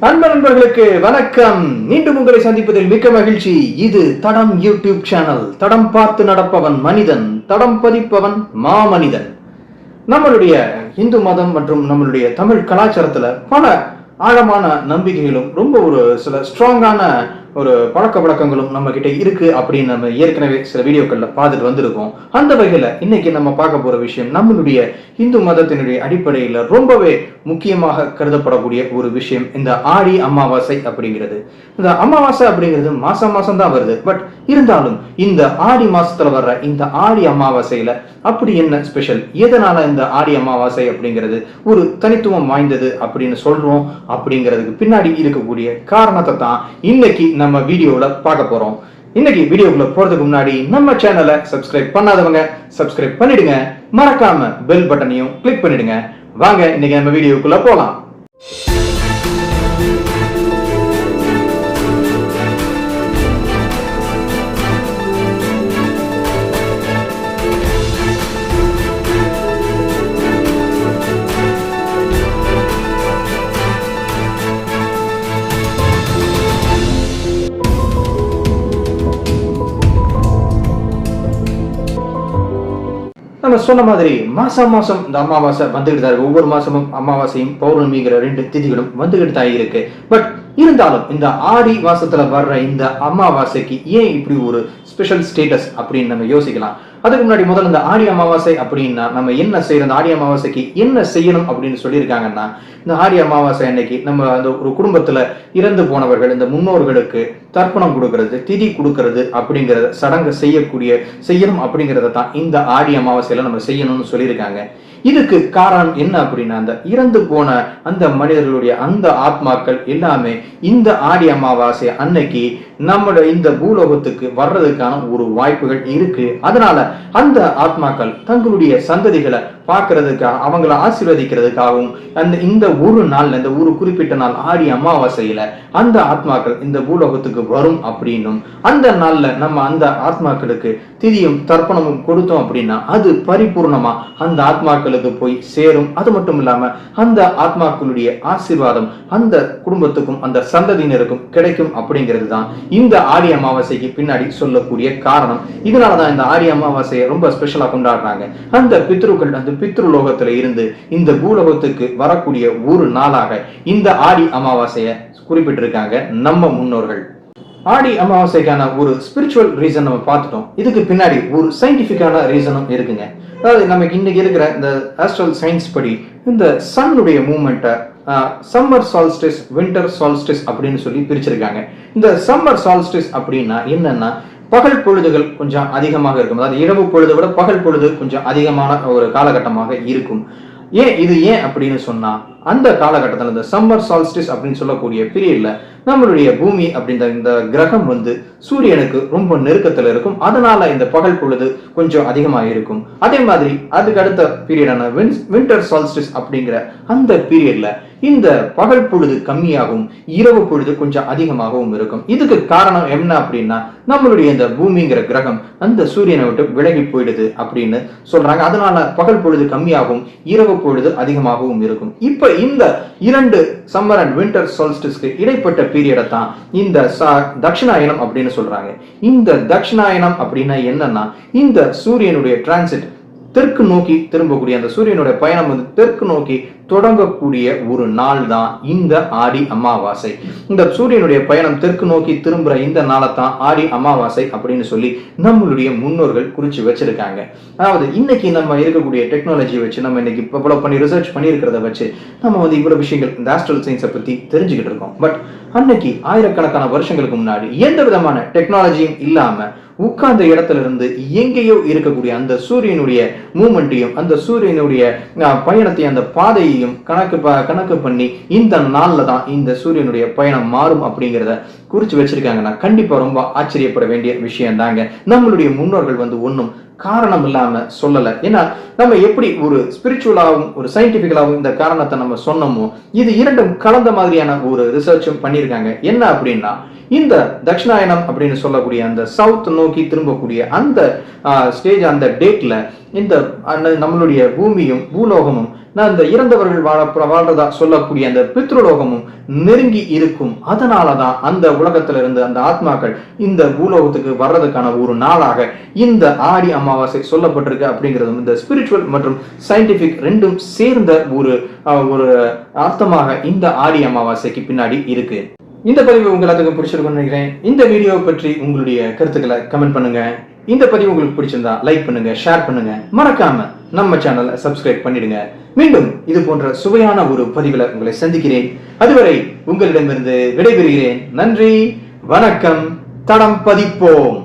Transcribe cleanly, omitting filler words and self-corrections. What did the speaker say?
நண்பர்களுக்கு வணக்கம். மீண்டும் உங்களை சந்திப்பதில் மிக்க மகிழ்ச்சி. இது தடம் யூடியூப் சேனல். தடம் பார்த்து நடப்பவன் மனிதன், தடம் பதிப்பவன் மாமனிதன். நம்மளுடைய இந்து மதம் மற்றும் நம்மளுடைய தமிழ் கலாச்சாரத்துல பல ஆழமான நம்பிக்கைகளும் ரொம்ப ஒரு சில ஸ்ட்ராங்கான ஒரு பழக்க வழக்கங்களும் நம்ம கிட்ட இருக்கு அப்படின்னு நம்ம ஏற்கனவே சில வீடியோக்கள்ல பார்த்துட்டு வந்திருக்கோம். அந்த வகையில இன்னைக்கு நம்ம பார்க்க போற விஷயம் நம்மளுடைய இந்து மதத்தினுடைய அடிப்படையில ரொம்பவே முக்கியமாக கருதப்படக்கூடிய ஒரு விஷயம் இந்த ஆடி அமாவாசை அப்படிங்கிறது. இந்த அமாவாசை அப்படிங்கிறது மாசம் தான் வருது. பட் இருந்தாலும் இந்த ஆடி மாசத்துல வர்ற இந்த ஆடி அமாவாசையில அப்படி என்ன ஸ்பெஷல், எதனால இந்த ஆடி அமாவாசை அப்படிங்கிறது ஒரு தனித்துவம் வாய்ந்தது அப்படின்னு சொல்றோம் அப்படிங்கிறதுக்கு பின்னாடி இருக்கக்கூடிய காரணத்தை தான் இன்னைக்கு நம்ம வீடியோல பார்க்க போறோம். இன்னைக்கு வீடியோக்குள்ள போறதுக்கு முன்னாடி நம்ம சேனலை சப்ஸ்கிரைப் பண்ணாதவங்க சப்ஸ்கிரைப் பண்ணிடுங்க, மறக்காம பெல் பட்டனையும் கிளிக் பண்ணிடுங்க. வாங்க இன்னைக்கு நம்ம வீடியோக்குள்ள போலாம். நம்ம சொன்ன மாதிரி மாசம் இந்த அமாவாசை வந்துகிட்டு தான் இருக்கு. ஒவ்வொரு மாசமும் அமாவாசையும் பௌர்ணமிங்கிற ரெண்டு திதிகளும் வந்துகிட்டு தான் இருக்கு. பட் இருந்தாலும் இந்த ஆடி மாசத்துல வர்ற இந்த அமாவாசைக்கு ஏன் இப்படி ஒரு ஸ்பெஷல் ஸ்டேட்டஸ் அப்படின்னு நம்ம யோசிக்கலாம். அதுக்கு முன்னாடி முதல்ல இந்த ஆடி அமாவாசை அப்படின்னா நம்ம என்ன செய்யணும், இந்த ஆடி அமாவாசைக்கு என்ன செய்யணும் அப்படின்னு சொல்லியிருக்காங்கன்னா, இந்த ஆடி அமாவாசை அன்னைக்கு நம்ம அந்த ஒரு குடும்பத்துல இறந்து போனவர்கள் இந்த முன்னோர்களுக்கு தர்ப்பணம் கொடுக்கறது, திதி கொடுக்கறது அப்படிங்கறத சடங்கு செய்யணும் அப்படிங்கறத தான் இந்த ஆடி அமாவாசையில நம்ம செய்யணும்னு சொல்லியிருக்காங்க. இதுக்கு காரணம் என்ன அப்படின்னா, அந்த இறந்து போன அந்த மனிதர்களுடைய அந்த ஆத்மாக்கள் எல்லாமே இந்த ஆடி அமாவாசை அன்னைக்கு நம்மளோட இந்த பூலோகத்துக்கு வர்றதுக்கான ஒரு வாய்ப்புகள் இருக்கு. அதனால அந்த ஆத்மாக்கள் தங்களுடைய சந்ததிகளை பார்க்கறதுக்காக, அவங்களை ஆசீர்வதிக்கிறதுக்காகவும் இந்த ஒரு நாள்ல, இந்த ஒரு குறிப்பிட்ட நாள் ஆடி அமாவாசையில அந்த ஆத்மாக்கள் இந்த பூலோகத்துக்கு வரும் அப்படின்னும், அந்த நாள்ல நம்ம அந்த ஆத்மாக்களுக்கு திதியும் தர்ப்பணமும் கொடுத்தோம் அப்படின்னா அது பரிபூர்ணமா அந்த ஆத்மாக்களுக்கு போய் சேரும். அது மட்டும் இல்லாம அந்த ஆத்மாக்களுடைய ஆசீர்வாதம் அந்த குடும்பத்துக்கும் அந்த சந்ததியினருக்கும் கிடைக்கும் அப்படிங்கிறது தான் இந்த ஆடி அமாவாசைக்கு பின்னாடி சொல்லக்கூடிய காரணம். இதனாலதான் இந்த ஆடி அமாவாசையை ரொம்ப ஸ்பெஷலா கொண்டாடுறாங்க. அந்த பித்ருக்கள் அந்த பித்ருலோகத்துல இருந்து இந்த பூலோகத்துக்கு வரக்கூடிய ஒரு நாளாக இந்த ஆடி அமாவாசையை குறிப்பிட்டிருக்காங்க நம்ம முன்னோர்கள். ஆடி அமாவாசைக்கான ஒரு ஸ்பிரிச்சுவல் ரீசன் நம்ம பார்த்துட்டோம். இதுக்கு பின்னாடி ஒரு சயின்டிபிக்கான ரீசனும் இருக்குங்க. அதாவது நமக்கு இன்னைக்கு இருக்கிற இந்த ஆஸ்ட்ரல் சயின்ஸ் படி இந்த சன்னுடைய மூவ்மெண்ட்டை சம்மர் சால்ஸ்டிஸ், வின்டர் சால்ஸ்டிஸ் அப்படின்னு சொல்லி பிரிச்சிருக்காங்க. இந்த சம்மர் சால்ஸ்டிஸ் அப்படின்னா என்னன்னா, பகல் பொழுதுகள் கொஞ்சம் அதிகமாக இருக்கும். அதாவது இரவு பொழுதை விட பகல் பொழுது கொஞ்சம் அதிகமான ஒரு காலகட்டமாக இருக்கும். ஏன் அப்படின்னு சொன்னா, அந்த காலகட்டத்தில் இந்த சம்மர் சால்ஸ்டிஸ் அப்படின்னு சொல்லக்கூடிய பீரியட்ல நம்மளுடைய பூமி அப்படின்ற இந்த கிரகம் சூரியனுக்கு ரொம்ப நெருக்கத்துல இருக்கும். அதனால இந்த பகல் பொழுது கொஞ்சம் அதிகமாக இருக்கும். அதே மாதிரி அதுக்கு அடுத்த பீரியடான வின்டர் சால்ஸ்டிஸ் அப்படிங்கிற அந்த பீரியட்ல இந்த பகல் பொழுது கம்மியாகவும் இரவு பொழுது கொஞ்சம் அதிகமாகவும் இருக்கும். இதுக்கு காரணம் என்ன அப்படின்னா, நம்மளுடைய இந்த பூமிங்கிற கிரகம் அந்த சூரியனை விட்டு விலகி போயிடுது அப்படின்னு சொல்றாங்க. அதனால பகல் பொழுது கம்மியாகவும் இரவு பொழுது அதிகமாகவும் இருக்கும். இப்ப இந்த இரண்டு சம்மர் அண்ட் வின்டர் சால்ஸ்டிஸ்க்கு இடைப்பட்ட பீரியடை தான் இந்த தட்சிணாயனம் அப்படின்னு சொல்றாங்க. இந்த தட்சிணாயனம் அப்படின்னா என்னன்னா, இந்த சூரியனுடைய டிரான்சிட் தெற்கு நோக்கி திரும்பக்கூடிய அந்த சூரியனுடைய பயணம் தெற்கு நோக்கி தொடங்கக்கூடிய ஒரு நாள் தான் இந்த ஆடி அமாவாசை. இந்த சூரியனுடைய பயணம் தெற்கு நோக்கி திரும்புற இந்த நாளை தான் ஆடி அமாவாசை அப்படின்னு சொல்லி நம்மளுடைய முன்னோர்கள் குறிச்சு வச்சிருக்காங்க. அதாவது இன்னைக்கு நம்ம இருக்கக்கூடிய டெக்னாலஜி வச்சு, நம்ம இன்னைக்கு இவ்வளவு பண்ணி ரிசர்ச் பண்ணியிருக்கிறத வச்சு நம்ம இவ்வளவு விஷயங்கள் இந்த ஆஸ்ட்ரல் சயின்ஸை பத்தி தெரிஞ்சுக்கிட்டு இருக்கோம். பட் அன்னைக்கு ஆயிரக்கணக்கான வருஷங்களுக்கு முன்னாடி எந்த விதமான டெக்னாலஜியும் இல்லாம உட்கார்ந்த இடத்துல இருந்து எங்கேயோ இருக்கக்கூடிய அந்த சூரியனுடைய மூமெண்ட்டையும் அந்த சூரியனுடைய பயணத்தையும் அந்த பாதையையும் கணக்கு பண்ணி இந்த நாள்ல தான் இந்த சூரியனுடைய பயணம் மாறும் அப்படிங்கிறத குறிச்சு வச்சிருக்காங்கன்னா கண்டிப்பா ரொம்ப ஆச்சரியப்பட வேண்டிய விஷயம் தாங்க. நம்மளுடைய முன்னோர்கள் ஒன்னும் காரணம் இல்லாம சொல்லல. ஏன்னா நம்ம எப்படி ஒரு ஸ்பிரிச்சுவலாகவும் ஒரு சயின்டிபிக்கலாகவும் இந்த காரணத்தை நம்ம சொன்னோமோ, இது இரண்டும் கலந்த மாதிரியான ஒரு ரிசர்ச்சும் பண்ணியிருக்காங்க. என்ன அப்படின்னா, இந்த தட்சிணாயனம் அப்படின்னு சொல்லக்கூடிய அந்த சவுத் நோக்கி திரும்பக்கூடிய அந்த ஸ்டேஜ், அந்த டேட்ல இந்த நம்மளுடைய பூமியும் பூலோகமும் அந்த இறந்தவர்கள் வாழ்றதா சொல்லக்கூடிய அந்த பித்ருலோகமும் நெருங்கி இருக்கும். அதனாலதான் அந்த உலகத்துல இருந்து அந்த ஆத்மாக்கள் இந்த பூலோகத்துக்கு வர்றதுக்கான ஒரு நாளாக இந்த ஆடி அமாவாசை சொல்லப்பட்டிருக்கு. அப்படிங்கிறது இந்த ஸ்பிரிச்சுவல் மற்றும் சயின்டிபிக் ரெண்டும் சேர்ந்த ஒரு அர்த்தமாக இந்த ஆடி அமாவாசைக்கு பின்னாடி இருக்கு. இந்த பதிவு உங்க எல்லாத்துக்கும் பிடிச்சிருக்கும்னு நினைக்கிறேன். இந்த வீடியோ பற்றி உங்களுடைய கருத்துக்களை கமெண்ட் பண்ணுங்க. இந்த பதிவு உங்களுக்கு பிடிச்சிருந்தா லைக் பண்ணுங்க, ஷேர் பண்ணுங்க, மறக்காம நம்ம சேனலை சப்ஸ்கிரைப் பண்ணிடுங்க. மீண்டும் இது போன்ற சுவையான ஒரு பதிவுல உங்களை சந்திக்கிறேன். அதுவரை உங்களிடமிருந்து விடைபெறுகிறேன். நன்றி, வணக்கம். தடம் பதிப்போம்.